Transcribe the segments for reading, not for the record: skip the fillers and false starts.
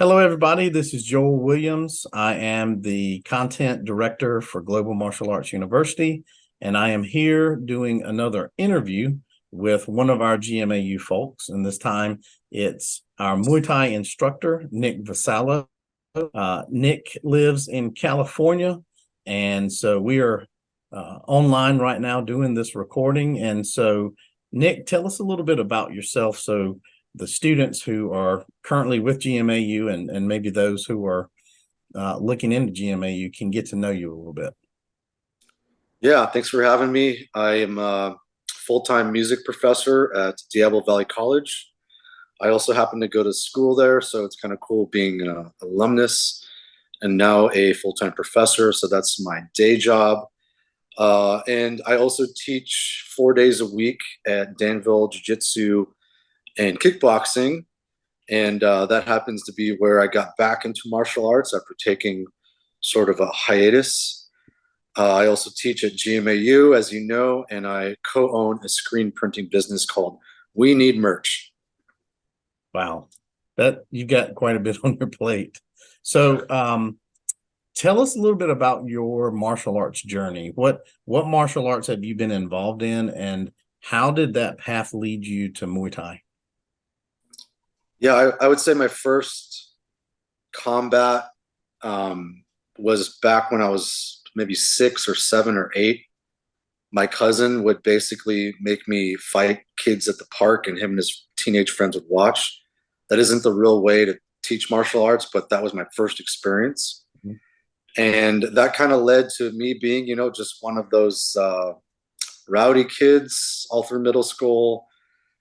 Hello, everybody. This is Joel Williams. I am the content director for Global Martial Arts University, and I am here doing another interview with one of our GMAU folks. And this time it's our Muay Thai instructor, Nick Vasallo. Nick lives in California, and so we are online right now doing this recording. And so, Nick, tell us a little bit about yourself so the students who are currently with GMAU and maybe those who are looking into GMAU can get to know you a little bit. Yeah, thanks for having me. I am a full-time music professor at Diablo Valley College. I also happen to go to school there, so it's kind of cool being an alumnus and now a full-time professor. So that's my day job. And I also teach 4 days a week at Danville Jiu-Jitsu and kickboxing. And that happens to be where I got back into martial arts after taking sort of a hiatus. I also teach at GMAU, as you know, and I co-own a screen printing business called We Need Merch. Wow, that you got quite a bit on your plate. So tell us a little bit about your martial arts journey. What martial arts have you been involved in, and how did that path lead you to Muay Thai? Yeah, I would say my first combat was back when I was maybe 6 or 7 or 8. My cousin would basically make me fight kids at the park, and him and his teenage friends would watch. That isn't the real way to teach martial arts, but that was my first experience. Mhm. And that kind of led to me being, just one of those rowdy kids all through middle school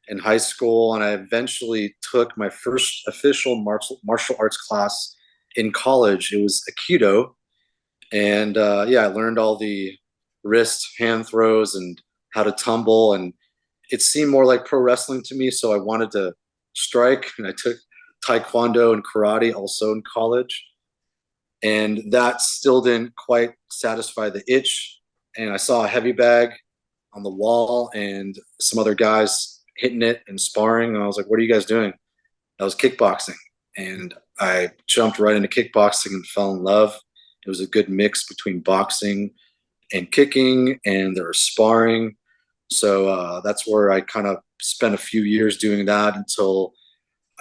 and high school. And I eventually took my first official martial arts class in college. It was Aikido. And yeah, I learned all the wrist hand throws and how to tumble. And it seemed more like pro wrestling to me. So I wanted to strike. And I took Taekwondo and karate also in college. And that still didn't quite satisfy the itch. And I saw a heavy bag on the wall and some other guys hitting it and sparring. And I was like, what are you guys doing? That was kickboxing. And I jumped right into kickboxing and fell in love. It was a good mix between boxing and kicking, and there was sparring. So that's where I kind of spent a few years doing that until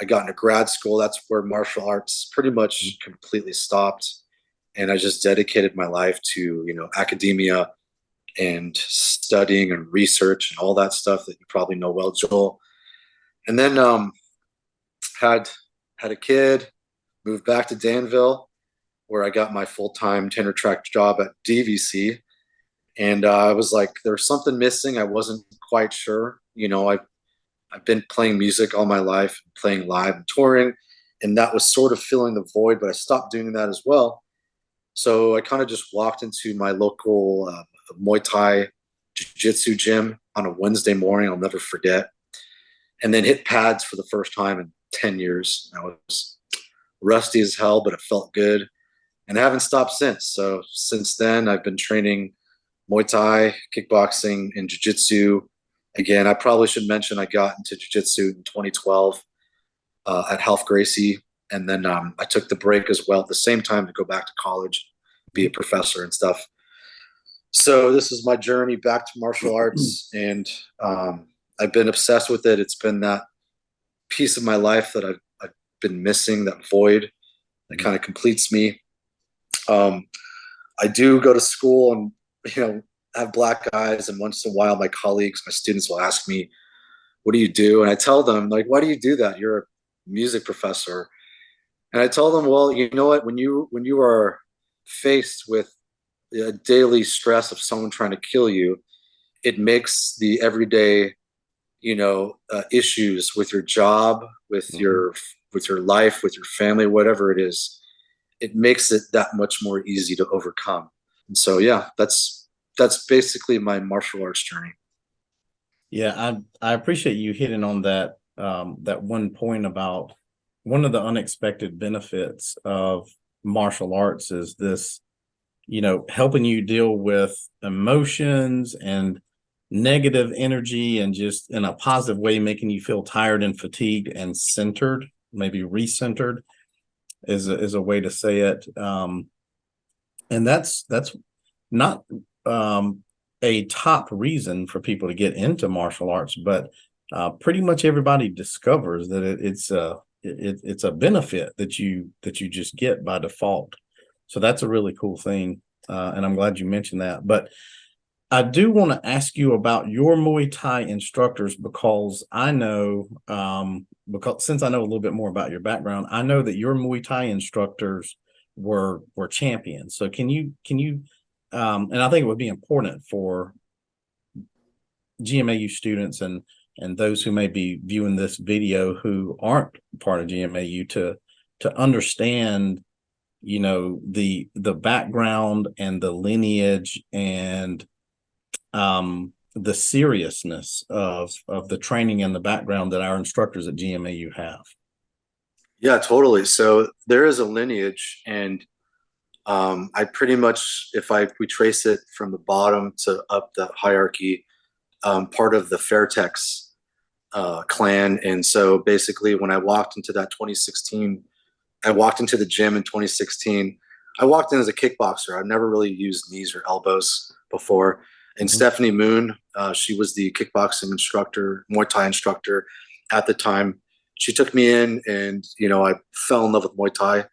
I got into grad school. That's where martial arts pretty much completely stopped. And I just dedicated my life to, academia and studying and research and all that stuff that you probably know well, Joel. And then had a kid, moved back to Danville, where I got my full-time tenure track job at DVC. And I was like, there's something missing. I wasn't quite sure. I've been playing music all my life, playing live and touring, and that was sort of filling the void, but I stopped doing that as well. So I kind of just walked into my local Muay Thai jiu-jitsu gym on a Wednesday morning. I'll never forget. And then hit pads for the first time in 10 years. I was rusty as hell, but it felt good. And I haven't stopped since. So since then, I've been training Muay Thai, kickboxing, and jiu-jitsu. Again, I probably should mention I got into jiu-jitsu in 2012 at Half Gracie. And then I took the break as well at the same time to go back to college, be a professor and stuff. So this is my journey back to martial arts, and I've been obsessed with it. It's been that piece of my life that I've been missing, that void that kind of completes me. I do go to school and, have black eyes, and once in a while my colleagues, my students will ask me, what do you do? And I tell them, like, why do you do that? You're a music professor. And I tell them, well, you know what, when you are faced with the daily stress of someone trying to kill you, it makes the everyday, issues with your job, with your life, with your family, whatever it is, it makes it that much more easy to overcome. And so, yeah, that's basically my martial arts journey. Yeah, I appreciate you hitting on that that one point about one of the unexpected benefits of martial arts is this, helping you deal with emotions and negative energy and just in a positive way, making you feel tired and fatigued and centered, maybe recentered. is a way to say it. And that's not a top reason for people to get into martial arts, but pretty much everybody discovers that it's a benefit that you just get by default. So that's a really cool thing, and I'm glad you mentioned that. But I do want to ask you about your Muay Thai instructors, because I know, because since I know a little bit more about your background, I know that your Muay Thai instructors were champions. So can you and I think it would be important for GMAU students and those who may be viewing this video who aren't part of GMAU to understand, you know, the background and the lineage and the seriousness of the training and the background that our instructors at GMAU have. Yeah, totally. So there is a lineage, and I pretty much, if we trace it from the bottom to up the hierarchy, part of the Fairtex clan. And so basically, when I walked into that 2016, I walked into the gym in 2016. I walked in as a kickboxer. I've never really used knees or elbows before. And Stephanie Moon, she was the kickboxing instructor, Muay Thai instructor at the time. She took me in, and I fell in love with Muay Thai.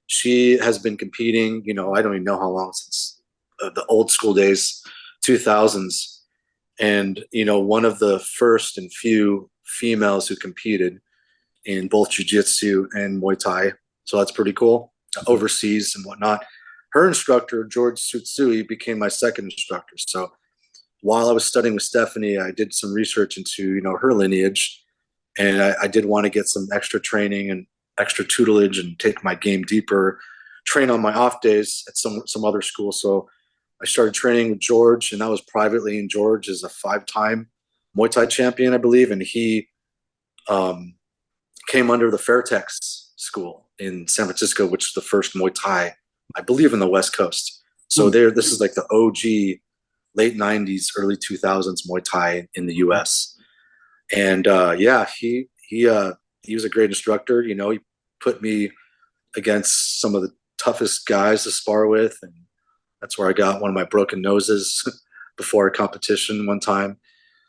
She has been competing, I don't even know how long, since the old school days, 2000s. And, one of the first and few females who competed in both jiu-jitsu and Muay Thai. So that's pretty cool, overseas and whatnot. Her instructor, George Tsutsui, became my second instructor. So while I was studying with Stephanie, I did some research into, her lineage. And I did want to get some extra training and extra tutelage and take my game deeper, train on my off days at some other school. So I started training with George, and that was privately. And George is a 5-time Muay Thai champion, I believe. And he came under the Fairtex school in San Francisco, which is the first Muay Thai, I believe, in the West Coast. So this is like the OG late 90s, early 2000s Muay Thai in the US. And he was a great instructor. He put me against some of the toughest guys to spar with, and that's where I got one of my broken noses before a competition one time.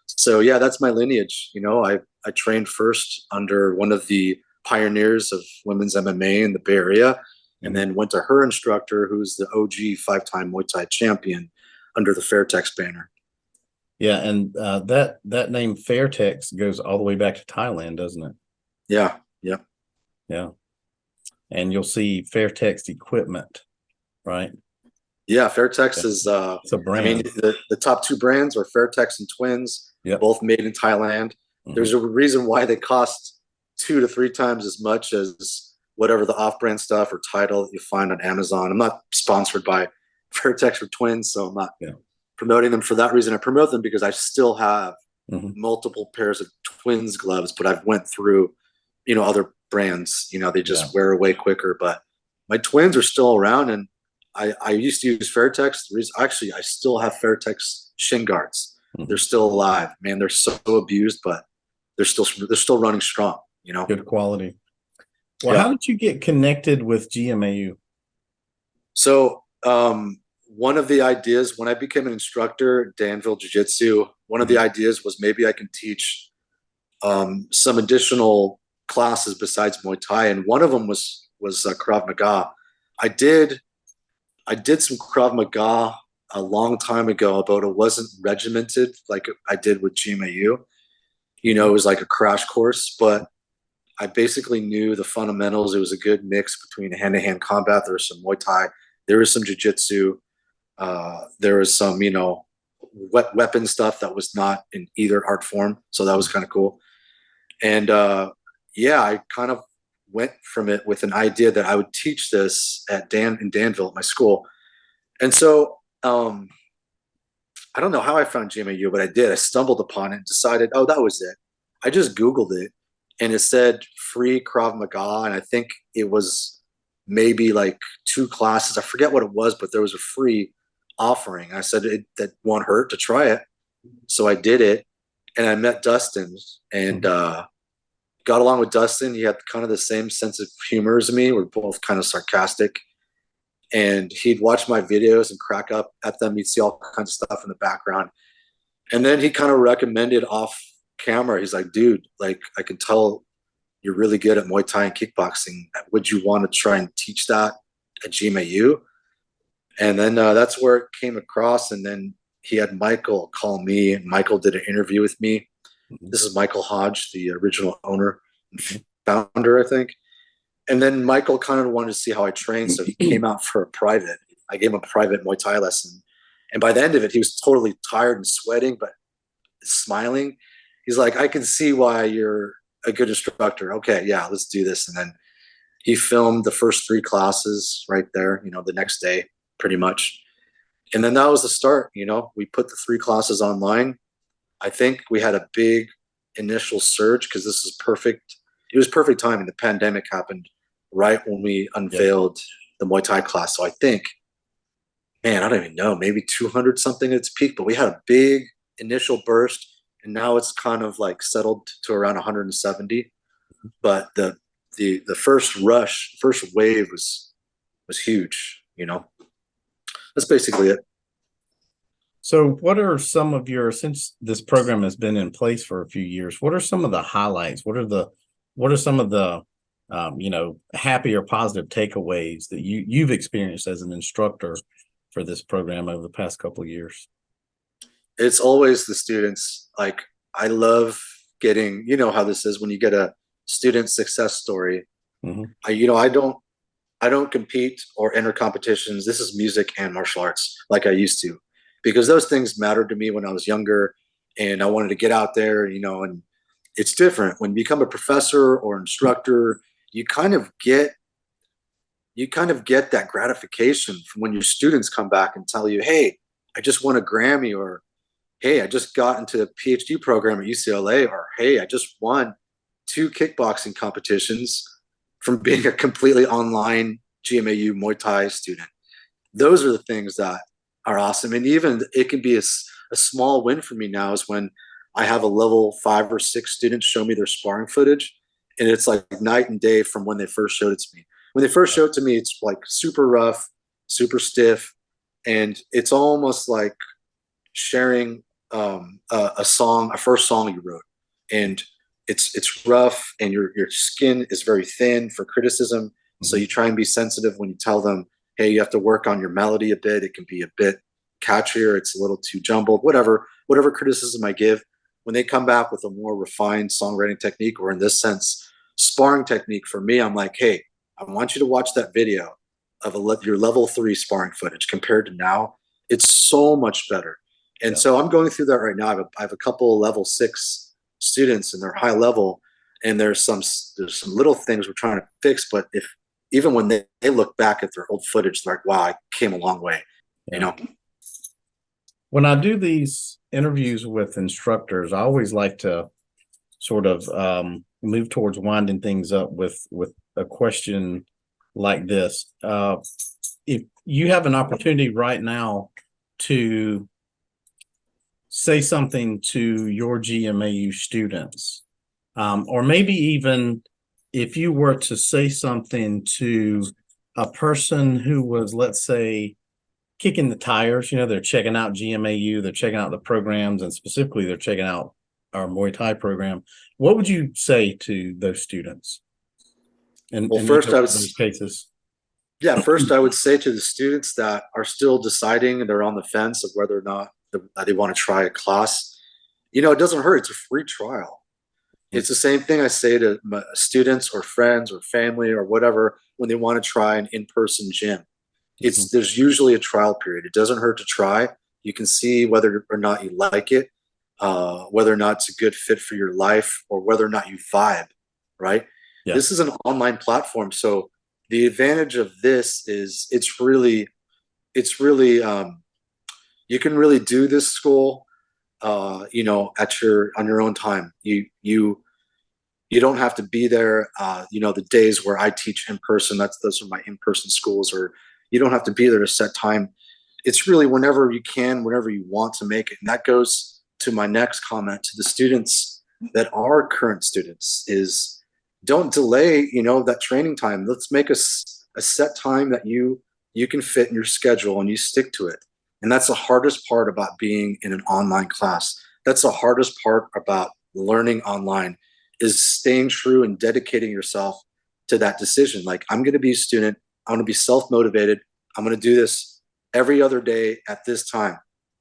So yeah, that's my lineage. I trained first under one of the pioneers of women's MMA in the Bay Area, and then went to her instructor, who's the OG 5-time Muay Thai champion under the Fairtex banner. Yeah, and that name Fairtex goes all the way back to Thailand, doesn't it? Yeah. And you'll see Fairtex equipment, right? Yeah, Fairtex is it's a brand. I mean, the top 2 brands are Fairtex and Twins, both made in Thailand. There's a reason why they cost 2 to 3 times as much as whatever the off-brand stuff or title that you find on Amazon. I'm not sponsored by Fairtex or Twins, so I'm not promoting them for that reason. I promote them because I still have multiple pairs of Twins gloves, but I've went through, other brands. They just wear away quicker. But my Twins are still around, and I used to use Fairtex. Actually, I still have Fairtex shin guards. They're still alive. Man, they're so abused, but they're still running strong. Good quality. Well, how did you get connected with GMAU? So one of the ideas when I became an instructor at Danville Jiu-Jitsu, one of the ideas was maybe I can teach some additional classes besides Muay Thai, and one of them was Krav Maga. I did some Krav Maga a long time ago, but it wasn't regimented like I did with GMAU. It was like a crash course, but I basically knew the fundamentals. It was a good mix between hand-to-hand combat. There was some Muay Thai, there was some Jiu-Jitsu, there was some, weapon stuff that was not in either art form. So that was kind of cool. And I kind of went from it with an idea that I would teach this in Danville at my school. And so I don't know how I found GMAU, but I did. I stumbled upon it and decided, oh, that was it. I just Googled it, and it said free Krav Maga, and I think it was maybe like 2 classes. I forget what it was, but there was a free offering. I said that won't hurt to try it. So I did it, and I met Dustin, and got along with Dustin. He had kind of the same sense of humor as me. We're both kind of sarcastic. And he'd watch my videos and crack up at them. You'd see all kinds of stuff in the background. And then he kind of recommended off camera. He's like, dude, like, I can tell you're really good at Muay Thai and kickboxing. Would you want to try and teach that at GMAU? And then that's where it came across. And then he had Michael call me, and Michael did an interview with me. This is Michael Hodge, the original owner and founder, I think. And then Michael kind of wanted to see how I trained, so he came out for a private. I gave him a private Muay Thai lesson. And by the end of it, he was totally tired and sweating, but smiling. He's like, I can see why you're a good instructor. Okay, yeah, let's do this. And then he filmed the first 3 classes right there, you know, the next day, pretty much. And then that was the start, you know. We put the 3 classes online. I think we had a big initial surge because this is perfect. It was perfect timing. The pandemic happened right when we unveiled the Muay Thai class. So I think, man, I don't even know, maybe 200 something at its peak, but we had a big initial burst, and now it's kind of like settled to around 170. But the first rush, first wave was huge, you know. That's basically it. So what are some of your, since this program has been in place for a few years, what are some of the highlights? What are some of the you know, happy or positive takeaways that you've experienced as an instructor for this program over the past couple of years? It's always the students. Like, I love getting, you know how this is when you get a student success story. You know, I don't compete or enter competitions. This is music and martial arts like I used to, because those things mattered to me when I was younger, and I wanted to get out there, you know. And it's different when you become a professor or instructor. You kind of get that gratification from when your students come back and tell you, hey, I just won a Grammy, or hey, I just got into the PhD program at UCLA, or hey, I just won 2 kickboxing competitions from being a completely online GMAU Muay Thai student. Those are the things that are awesome. And even it can be a small win for me now is when I have a level 5 or 6 students show me their sparring footage, and it's like night and day from when they first showed it to me. When they first showed it to me, it's like super rough, super stiff, and it's almost like sharing a song, a first song you wrote, and it's rough, and your skin is very thin for criticism. So you try and be sensitive when you tell them, hey, you have to work on your melody a bit. It can be a bit catchier. It's a little too jumbled. Whatever criticism I give, when they come back with a more refined songwriting technique, or in this sense, sparring technique for me, I'm like, hey, I want you to watch that video of your level 3 sparring footage compared to now. It's so much better. And so I'm going through that right now. I have a couple of level 6 students, and they're high level, and there's some little things we're trying to fix. But even when they look back at their old footage, they're like, wow, I came a long way, you know. When I do these interviews with instructors, I always like to sort of move towards winding things up with a question like this. If you have an opportunity right now to say something to your GMAU students, or maybe even if you were to say something to a person who was, let's say, kicking the tires, you know, they're checking out GMAU, they're checking out the programs, and specifically they're checking out our Muay Thai program, what would you say to those students? And first I would those cases. Yeah, first I would say to the students that are still deciding, and they're on the fence of whether or not they want to try a class, you know, it doesn't hurt. It's a free trial. It's the same thing I say to my students or friends or family or whatever when they want to try an in-person gym. There's usually a trial period. It doesn't hurt to try. You can see whether or not you like it, whether or not it's a good fit for your life, or whether or not you vibe, right? Yeah. This is an online platform, so the advantage of this is it's really you can really do this school, you know, on your own time. You don't have to be there. You know, the days where I teach in person, those are my in-person schools, or you don't have to be there to set time. It's really whenever you can, whenever you want to make it. And that goes to my next comment to the students. that are current students is don't delay, that training time. Let's make a set time that you can fit in your schedule and you stick to it. And that's the hardest part about being in an online class. That's the hardest part about learning online, is staying true and dedicating yourself to that decision. Like, I'm going to be a student. I'm going to be self-motivated. I'm going to do this every other day at this time.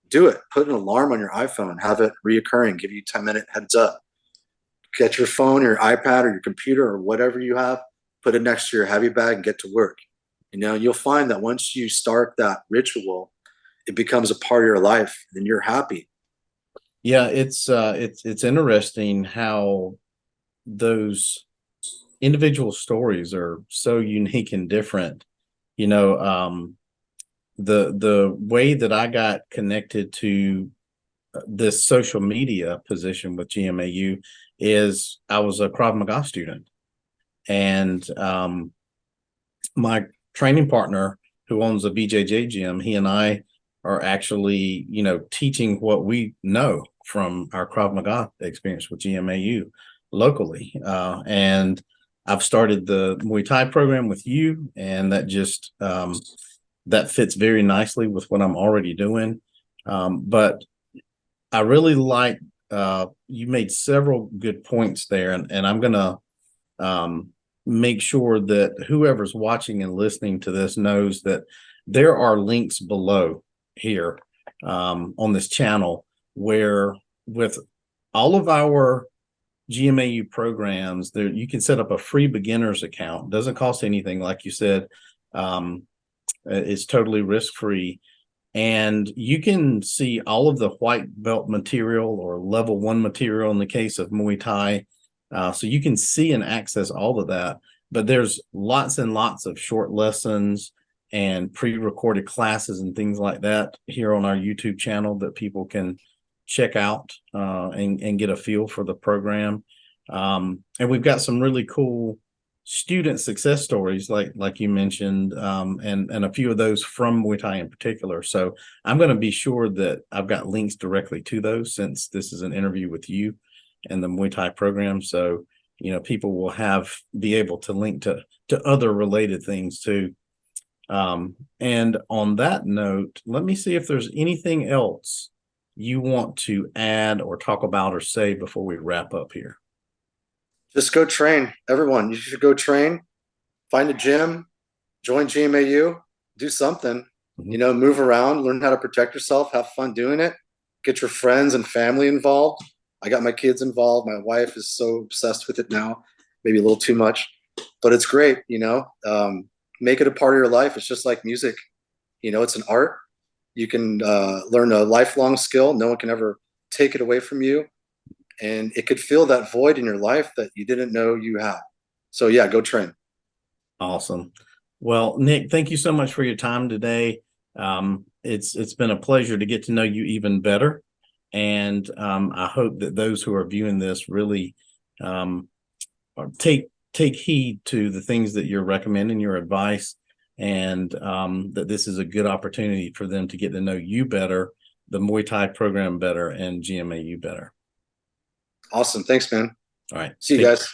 Do it. Put an alarm on your iPhone, have it reoccurring, give you 10-minute heads up. Get your phone or your iPad or your computer or whatever you have, put it next to your heavy bag and get to work. You'll find that once you start that ritual, it becomes a part of your life and you're happy. Yeah, it's interesting how those individual stories are so unique and different. The way that I got connected to this social media position with GMAU is I was a Krav Maga student, and my training partner who owns a BJJ gym, he and I are actually, teaching what we know from our Krav Maga experience with GMAU locally. And I've started the Muay Thai program with you, and that just that fits very nicely with what I'm already doing. But I really like you made several good points there, and I'm gonna make sure that whoever's watching and listening to this knows that there are links below here on this channel where, with all of our GMAU programs, there you can set up a free beginner's account. Doesn't cost anything, like you said. It's totally risk-free. And you can see all of the white belt material or level 1 material in the case of Muay Thai. So you can see and access all of that. But there's lots and lots of short lessons and pre-recorded classes and things like that here on our YouTube channel that people can check out and get a feel for the program. And we've got some really cool student success stories like you mentioned, and a few of those from Muay Thai in particular. So I'm going to be sure that I've got links directly to those, since this is an interview with you and the Muay Thai program. So people will be able to link to other related things too. And on that note, let me see if there's anything else you want to add or talk about or say before we wrap up here. Just go train. Everyone, you should go train, find a gym, join GMAU, do something, move around, learn how to protect yourself, have fun doing it, get your friends and family involved. I got my kids involved. My wife is so obsessed with it now, maybe a little too much, but it's great. Make it a part of your life. It's just like music. It's an art. You can learn a lifelong skill. No one can ever take it away from you. And it could fill that void in your life that you didn't know you had. So yeah, go train. Awesome. Well, Nick, thank you so much for your time today. It's been a pleasure to get to know you even better. And I hope that those who are viewing this really take heed to the things that you're recommending, your advice, and that this is a good opportunity for them to get to know you better, the Muay Thai program better, and GMAU better. Awesome. Thanks, man. All right. See you guys.